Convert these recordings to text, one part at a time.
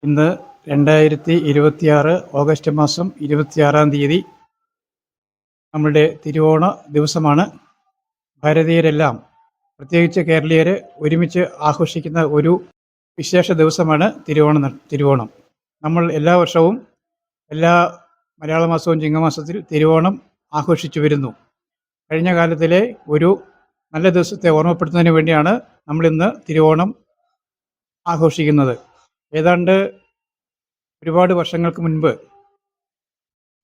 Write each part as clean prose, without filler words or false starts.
ഇന്ന് 2026 ഓഗസ്റ്റ് മാസം 26-ാം തീയതി നമ്മുടെ തിരുവോണ ദിവസമാണ്. ഭാരതീയരെല്ലാം, പ്രത്യേകിച്ച് കേരളീയർ ഒരുമിച്ച് ആഘോഷിക്കുന്ന ഒരു വിശേഷ ദിവസമാണ് തിരുവോണം. നമ്മൾ എല്ലാ വർഷവും എല്ലാ മലയാള മാസവും ചിങ്ങമാസത്തിൽ തിരുവോണം ആഘോഷിച്ചു വരുന്നു. കഴിഞ്ഞ കാലത്തിലെ ഒരു നല്ല ദിവസത്തെ ഓർമ്മപ്പെടുത്തുന്നതിന് വേണ്ടിയാണ് നമ്മളിന്ന് തിരുവോണം ആഘോഷിക്കുന്നത്. ഏതാണ്ട് ഒരുപാട് വർഷങ്ങൾക്ക് മുൻപ്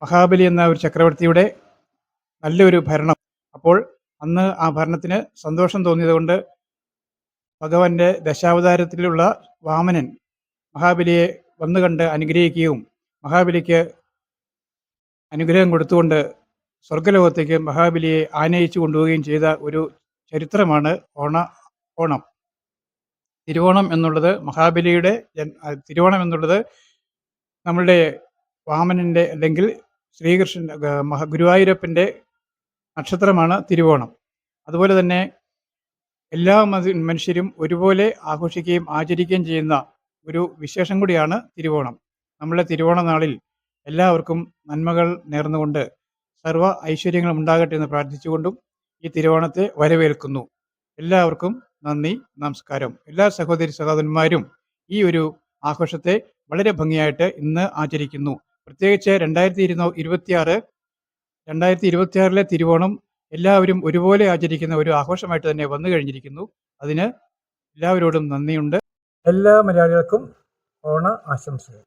മഹാബലി എന്ന ഒരു ചക്രവർത്തിയുടെ നല്ലൊരു ഭരണം, അപ്പോൾ അന്ന് ആ ഭരണത്തിന് സന്തോഷം തോന്നിയതുകൊണ്ട് ഭഗവാന്റെ ദശാവതാരത്തിലുള്ള വാമനൻ മഹാബലിയെ വന്നു കണ്ട് അനുഗ്രഹിക്കുകയും മഹാബലിക്ക് അനുഗ്രഹം കൊടുത്തുകൊണ്ട് സ്വർഗലോകത്തേക്ക് മഹാബലിയെ ആനയിച്ചു കൊണ്ടുപോവുകയും ചെയ്ത ഒരു ചരിത്രമാണ് ഓണം. തിരുവോണം എന്നുള്ളത് തിരുവോണം എന്നുള്ളത് നമ്മളുടെ വാമനൻ്റെ അല്ലെങ്കിൽ ശ്രീകൃഷ്ണൻ ഗുരുവായൂരപ്പൻ്റെ നക്ഷത്രമാണ് തിരുവോണം. അതുപോലെ തന്നെ എല്ലാ മനുഷ്യരും ഒരുപോലെ ആഘോഷിക്കുകയും ആചരിക്കുകയും ചെയ്യുന്ന ഒരു വിശേഷം കൂടിയാണ് തിരുവോണം. നമ്മളുടെ തിരുവോണ നാളിൽ എല്ലാവർക്കും നന്മകൾ നേർന്നുകൊണ്ട് സർവ്വ ഐശ്വര്യങ്ങളും ഉണ്ടാകട്ടെ എന്ന് പ്രാർത്ഥിച്ചുകൊണ്ടും ഈ തിരുവോണത്തെ വരവേൽക്കുന്നു. എല്ലാവർക്കും നന്ദി, നമസ്കാരം. എല്ലാ സഹോദരന്മാരും ഈ ഒരു ആഘോഷത്തെ വളരെ ഭംഗിയായിട്ട് ഇന്ന് ആചരിക്കുന്നു. പ്രത്യേകിച്ച് 2026 തിരുവോണം എല്ലാവരും ഒരുപോലെ ആചരിക്കുന്ന ഒരു ആഘോഷമായിട്ട് തന്നെ വന്നു കഴിഞ്ഞിരിക്കുന്നു. അതിന് എല്ലാവരോടും നന്ദിയുണ്ട്. എല്ലാ മലയാളികൾക്കും ഓണ ആശംസകൾ.